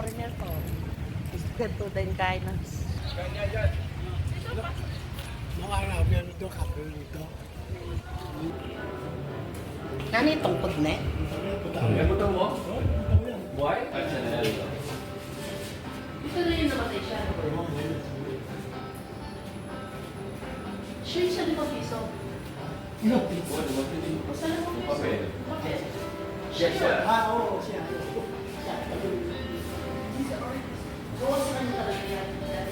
foreigner ko. Ganito din kain na. Makakapin ito, kapin ito. Ano yung tungkod na eh? Buta mo? Why? Ito na yung namatay siya. Siya siya 5 piso. No, O sa 5 piso. Papel. Papel. Yes, sir. oo, siya. Gawa sa kanya talaga yan. Yan.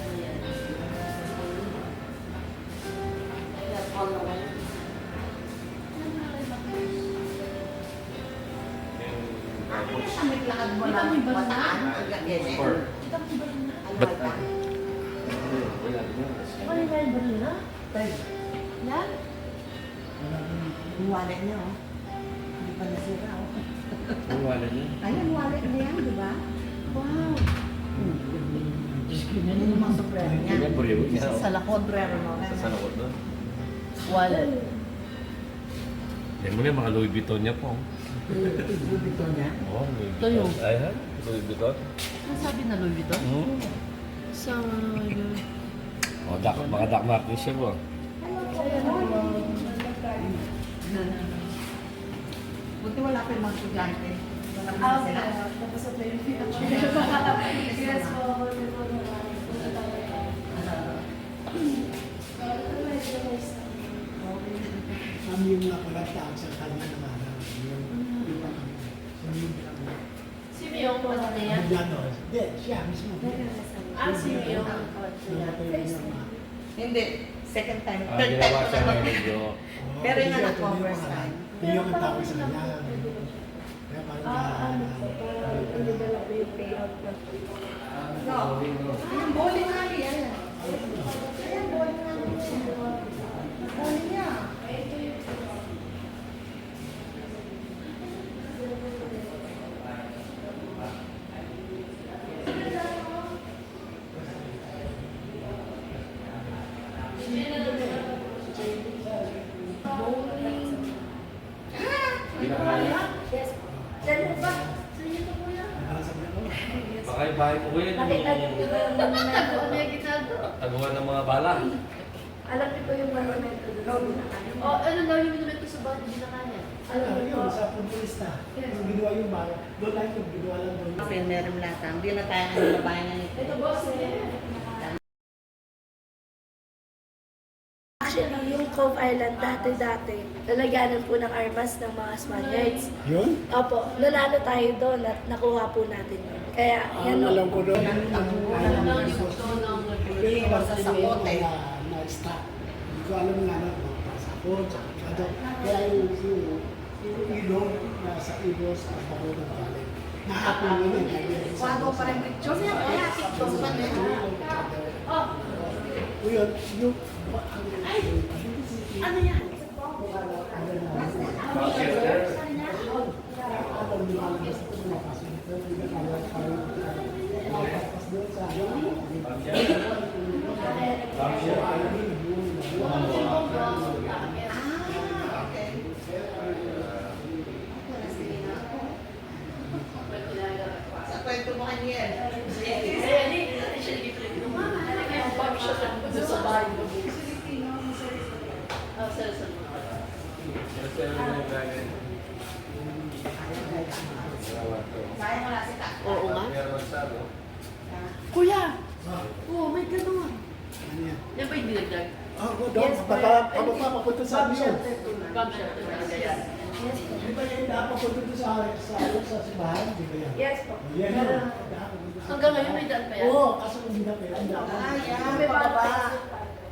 That's all na wala. Naglakad mo lang mataan hanggang ganyan. Or, Kita mo ba yun na? Alwatan. wala din. Ano yung ba yun na? Yan? Yung wallet niya, oh. Hindi pa nasira, oh. Wala din. Ayan, wallet niya yan, di ba? Wow. Yan yung mga sombrero niya. Yan, buriyo. Sa sombrero mo. Sa sanakot doon. Wallet. Yan mo na yung mga Louis Vuitton niya po. Bubito niya. Oh, Louis Ito yun. Vuitton. Ayan, Louis Vuitton. Ano sabi na Louis Vuitton? Sa... Oh, mga Doc Martens siya po. Buti wala pa yung mga estudyante. Wala pa sila. Tapos ito yung Yes po. Kami yung nakalata sa kanya naman. Si Miyong wala na yan? Hindi, siya mismo. Si Miyong. Hindi. Second time. Ah, Third time ginawa ko siya na ng video. Pero yung anak ko, first time. Hindi yung tawag sa kanya. Kaya parang Develop yung payout na. No. Ayan, bowling alley. Ayan. Ayan, bowling alley. Bowling niya. Yes. Diyan mo ba? Sa inyo to kuya? Baka yung bahay ko yun. Nakita niyo ba yung monumento? Ano yung ginagawa? Taguan ng mga bala. Alam niyo ba yung monumento doon? Oh, ano daw yung minumento sa bahay din na kanya? Alam niyo yun, po? sa punturista. Yung ginawa yung bago. Doon lang yung ginawa lang doon. Meron lahat. Hindi na tayo ang babayan ng Ito boss eh. Actually, yung Cove Island dati-dati, lalagyanan po ng armas ng mga Spaniards. Yun? Opo, nanalo tayo doon at nakuha po natin yun. Kaya, yan o. Alam ko doon. Hindi mo sa sapote. Na-stop. Hindi ko alam nga na pasapot, sa kado. Kaya yung ilog, nasa ilog sa bako ng galing. Nahapon yun eh. Bago pa rin picture niya. Kaya picture pa niya. Oh, O yun, yung... Ano yan? Sa kwento mo kanyan. sa bahay mo. Oh, sa Kaya mo na si Ta. Oo nga. Kuya! Oo, may ganun. Ano yan? Yan ba yung dinagdag? Ako doon, papunta sa amin yun. Bomb shelter talaga yan. Di ba yan napapunta doon sa simbahan? Di ba yan? Yes po. Yan yun. Pero, Hanggang ngayon may daan pa yan? Oo, kaso hindi na kaya. Yan, pababa.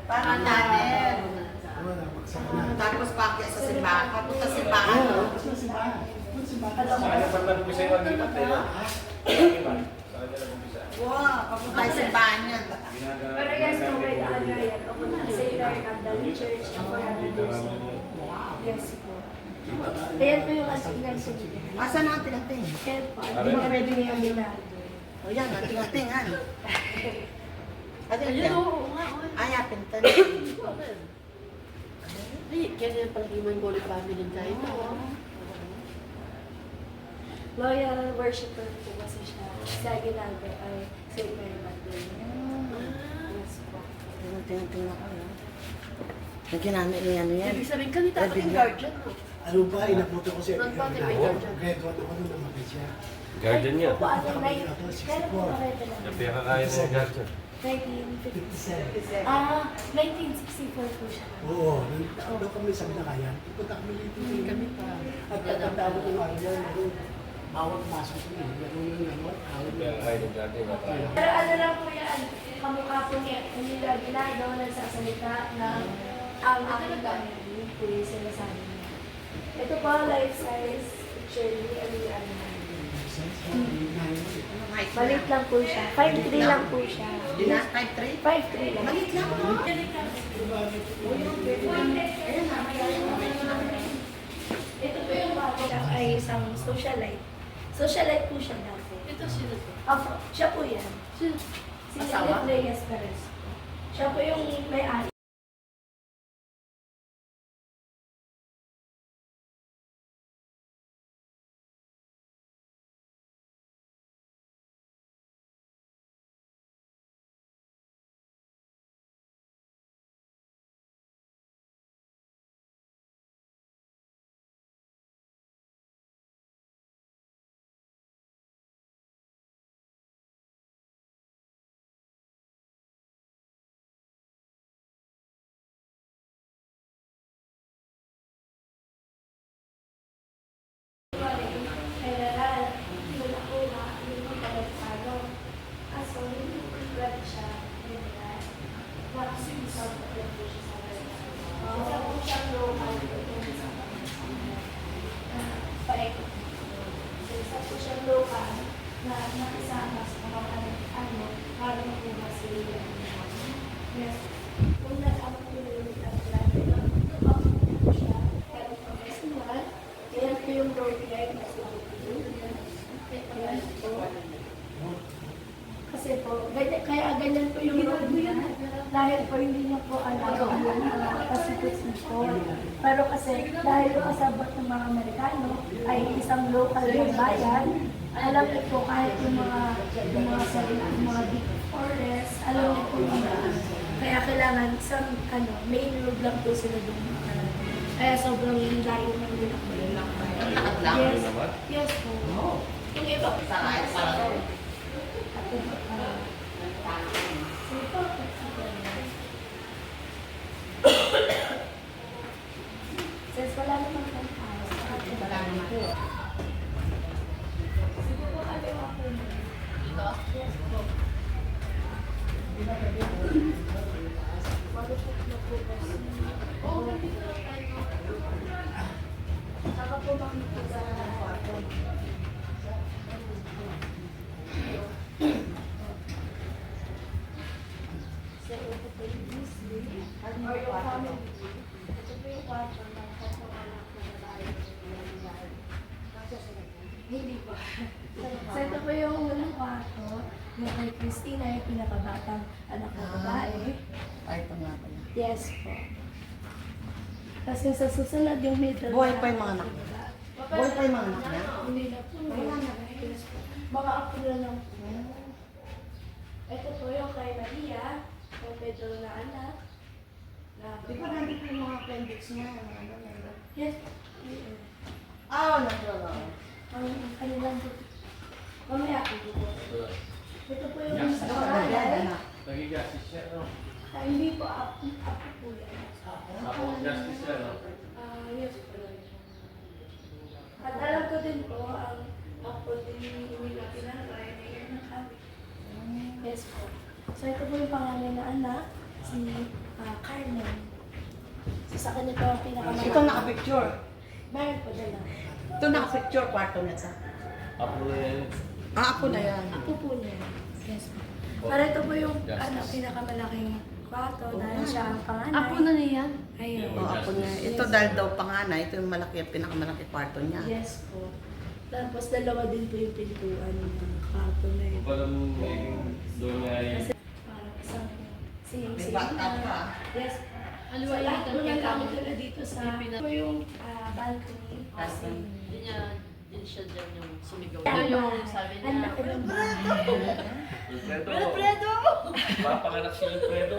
Parang natin. Wala, magsama. Tapos pakyat sa simbahan. Papunta sa simbahan. Oo, kasi sa simbahan. Doon simbahan. Wow, papunta sa simbahan yan. pero yes po, may daan na yan. Ako na, St. Arcangel Church, ako na Yes po. Ayan po yung asignal sa dito. Asan ang tinating? Ayan po, hindi mo pwede niya minalo. O yan, ang tingatingan. Ayun, oo nga. Ay, pintan. Ay, kaya pala yung Holy Family tayo. Loyal worshiper po kasi siya. Si Aguinaldo ay St. Mary Magdalene. Yes po. Tingnan ko yan. Lagyan namin ano yan. Ibig sabihin, kanita ako yung guardian mo. Ano ba, inabuto ko siya. Nagpati ba Grade yun? 1 ako nung namatay siya. Guardian niya. Po, ano, kailan po nakita lang? Napira kaya mo guardian. 1950. 57. Ah, 1964 po siya. Oo, doon kami sa Binakayan. Pupunta kami dito. Kami pa. At tatanda ko yung araw yan. Bawat masok ko yun. Meron yung ano, awal Napira kaya ng guardian. Pero ano lang po yan, kamukha po niya, hindi lang ginagawa, nagsasalita na ang aking gamit. Yun po yung sinasabi niya. Ito po, life size picture ni Alian. Maliit lang po siya. 5'3 lang po siya. Di na, 5'3"? 5'3 lang. Maliit lang. Ito po yung bago siya ay isang socialite. Socialite po siya dati. Ito sino to? Siya po yan. Sino? Si Asawa? Reyes Perez. Siya po yung may-ari. General, hindi na po yung pagkakalo. Aso, hindi po pwede siya, general. Nakasimisal po lang po siya sa general. Isa po siyang local sa paikot. Isa po siyang local na nakisama sa mga ano, para makuha sila. Yes. Kung nag-ako po yung nag-plan, ito pa po siya, pero professional, kaya po yung road guide na sa kasi po, ganyan po yung road niya. Dahil po hindi niya po alam kasi po. Pero kasi dahil po kasabot ng mga Amerikano ay isang local ng bayan, alam niyo po kahit yung mga big forest, alam niyo po kaya kailangan sa main road lang po sila doon. Kaya sobrang layo ng nila po. Yes. Yes po. Yung iba po sa since wala naman kang house, wala naman po. Sige po, kaliwa po. Dito? Yes po. Malupot na po kasi. Oo, nandito lang tayo. Saka po makita sa kwarto. So, ito po yung Disney. Or yung family. Ito po yung kwarto ng tatlong anak na babae. Hindi pa. So, ito po yung unang kwarto. Yung kay Christina, yung pinakabatang anak na babae. Ay, ito nga pala. Yes po. Tapos yung sa susunod, yung middle. Buhay pa yung mga anak niya? Buhay pa yung mga anak niya? Hindi na po. Wala na. Yes po. Mga apo na lang po. Ito po yung kay Maria, yung Pedro na anak. Di ba nandito yung mga appendix niya? Ano? Yes. Nandito. Ang kanilang po. Mamaya po po. Ito po yung sa Ano? pangalan. Nagigasis siya, no? Hindi po apo po yan. Ako, justice siya, no? Yes po. At alam ko din po, ang apo din nila pinagay na yan ng kami. Yes po. So ito po yung pangalan na anak, si Carmen. So sa kanya po ang pinakamalaki. Ito naka-picture. Meron po dala. Ito naka-picture, kwarto niya sa. Ako na yan. Ako na yan. Apo po niya. Yes po. Para ito po yung pinakamalaking kwarto dahil siya ang panganay. Apo na niyan? Ayun. Ako niya. Ito dahil daw panganay, ito yung malaki, pinakamalaki kwarto niya. Yes po. Tapos dalawa din po yung pintuan ng kwarto na yun. Kung palang doon nga ay... Kasi parang isang same May bathtub pa. Yes. Ano So, ba lahat yung po ng kaya gamit nila dito sa ito yung balcony. Balcony. Yan. Hindi siya dyan yung sumigaw. Tama. Yun yung sabi Ang niya. laki ng Alfredo! Alfredo! Papanganak si Alfredo!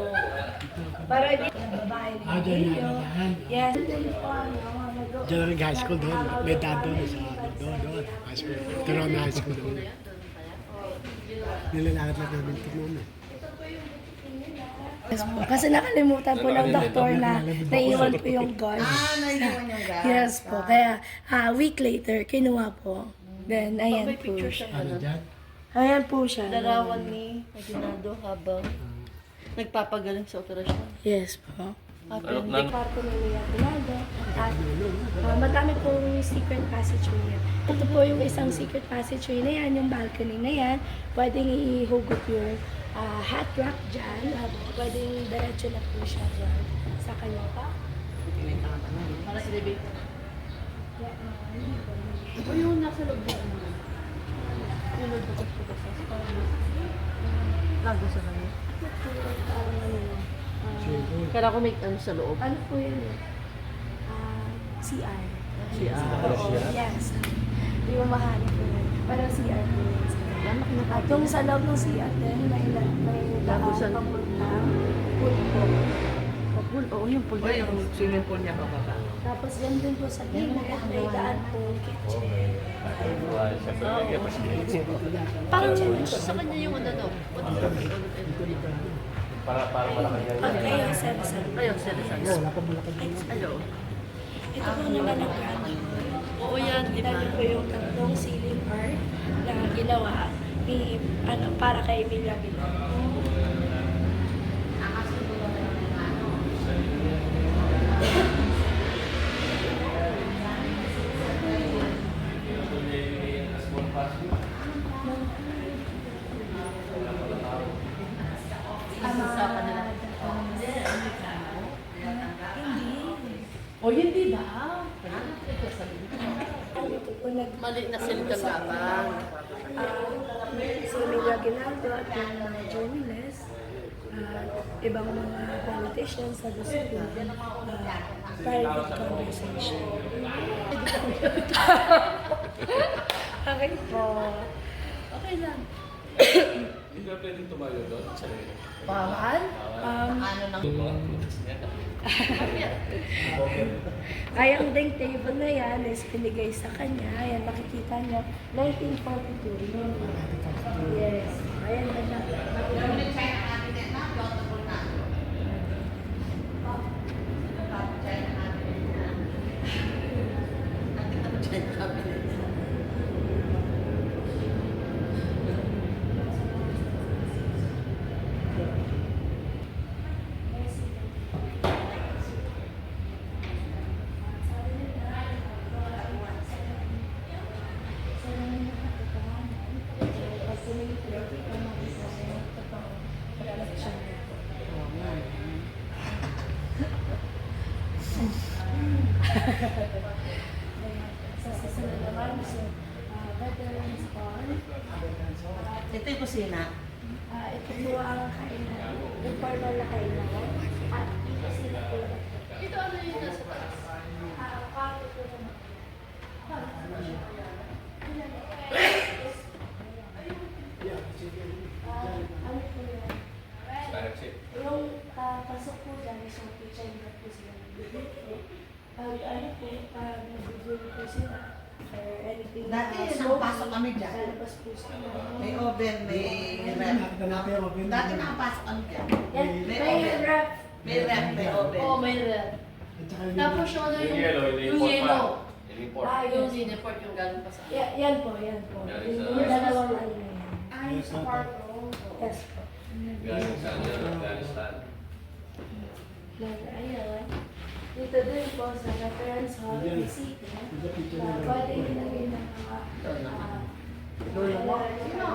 Para hindi babae ni Ah, dyan Emilio. yan. Yes. Doon po ano, nag- Diyan rin high school doon. May dad doon sa doon. High school. Turon na high school doon. Nilalakad lang namin ito noon eh. Yes po. Kasi nakalimutan po ng doktor na naiwan po yung gun. naiwan yung gas. Yes po. Kaya a week later, kinuha po. Then, ayan May po picture siya. siya Ano ano? dyan? Ayan po siya. Larawan ni Aguinaldo habang nagpapagaling sa operasyon. Yes po. Appendix. Kwarto ni Mia Pinaldo. At madami pong secret passageway. Ito po yung isang secret passageway na yan, yung balcony na yan. Pwedeng ihugot yung hot rock dyan. Pwedeng diretso na po siya dyan sa kanya pa. Para elevator. Yeah, hindi po. Ito yung nasa loob na ano. Yung nagbukas-bukas. Lago sa kanya. Parang ano, Kaya ako may ano sa loob. ano po yun eh? CR. CR. Yes. Hindi mo mahanap po yun. Parang CR po yun. At yung sa loob ng CR din, may Lagusan. papuntang pool po. Pool. Oo, yung pool. Yung swimming pool niya pababa. Tapos yan din po sa gilid, may daan po kitchen. Parang sa kanya yung ano no? Para malaki yan. Okay, sen. Ayun, serious. Wala pa malaki doon. Ayun. Ito po naman ang kanan. Oo yan, di ba? Dami po yung tatlong ceiling art na ginawa ni, para kay Emilia Pinal. Usapan nila. Hindi. O hindi ba? Ito po Mali na sila labang. si Emilia Ginaldo at yung mga journalists at ibang mga politicians na gusto po private conversation. Okay po. Okay lang. Hindi ka pwedeng tumayo doon sa loob. Bawal? Ay, ang ding table na yan is binigay sa kanya. Ayan, makikita niyo. 1942. Yes. Ayan, sa susunod naman, Veterans Hall. Ito yung kusina. Ito po ang kainan, informal na kainan. At dito sila po. Ito ano yung nasa taas? Kwarto po naman. Ano po yun? Yung pasok po dyan, isang kitchen na po sila nagbibigay. Pag ano po, pag nagbibigay po sila, or anything Dati, smoky, nakapasok kami dyan. lalabas po sila. May oven, may ref. Nakita natin yung oven. Dati nakapasok kami dyan. Yan, May may oven. ref. May ref, may oven. Oo, may red. At saka yung Tapos yung ano Yung yellow, yung yellow. Ini-import. Yung siniport yung galing pa sa Yan po, yan po. Galing sa- Yung dalawang ano na yan. Ay, sa kwarto. Yes po. Galing sa Afghanistan. Ayan. Dito din po sa reference hall, City. Pwede ilagay ng mga Lolo mo? Sino?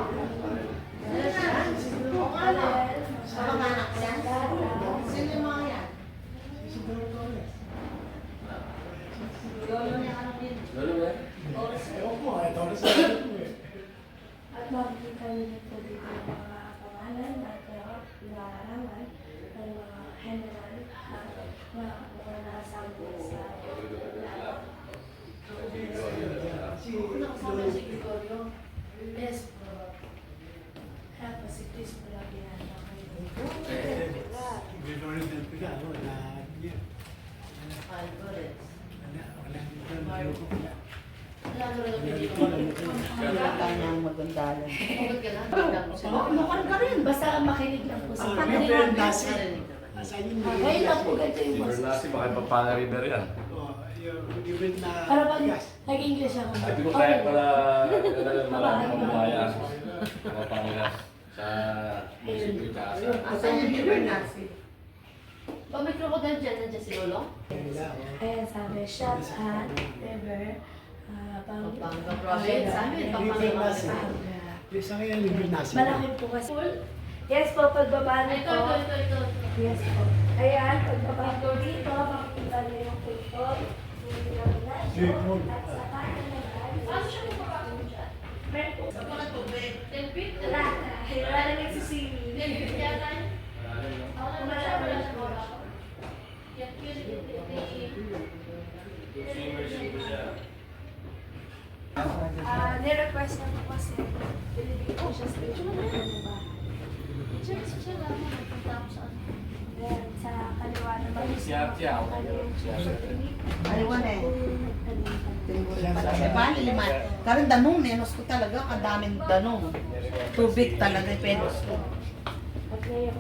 Oo nga no. Sa mga anak yan? Sino yung mga yan? Lolo niya ano din? Lolo ba? Ewan ko, ay Torres na rin po eh. At makikita niyo po dito yung mga pangalan at pinaraman ng mga general na mga nasabi sa Kanyang magandalan. Mukhang ka rin. Basta makinig lang po sa Ano kanila. yung nasa? Nasa yung Ngayon lang po ganito yung River boses. Nasi, baka papanga river yan. yung given na Para pag gas. nag-English ako. Sabi ko kaya pala maraming kababayan. Papangas sa munisipyo tsaka sa... Asan yung river nasi? Pag may crocodile dyan, nandiyan si Lolo? Ayan sabi, shot at river. Pampanga province. Sa amin, Pampanga River Nasi. province. Yung sa kanya given nasa. Malaki po kasi. Yes po, pagbaba Ito, nito. ito. Yes po. Ayan, pagbaba ko dito, makikita niyo yung kultol. Yung gymnasium. At saka yung Paano siya mapapakong dyan? meron po. Sa mga tubig. 10 feet? Wala na. Wala na nagsiswimming. 10 feet yata yun? Wala siya. Nirequest niya po kasi. Binibigyan ko siya stage mo na ba? Siya lang. Nagpunta ako sa ano. Ayan, sa kaliwa naman. Siya, Aywan eh. Bali, lima. Karon danong, nenos ko talaga. Kadaming danong. Tubig talaga, penos ko. At ngayon,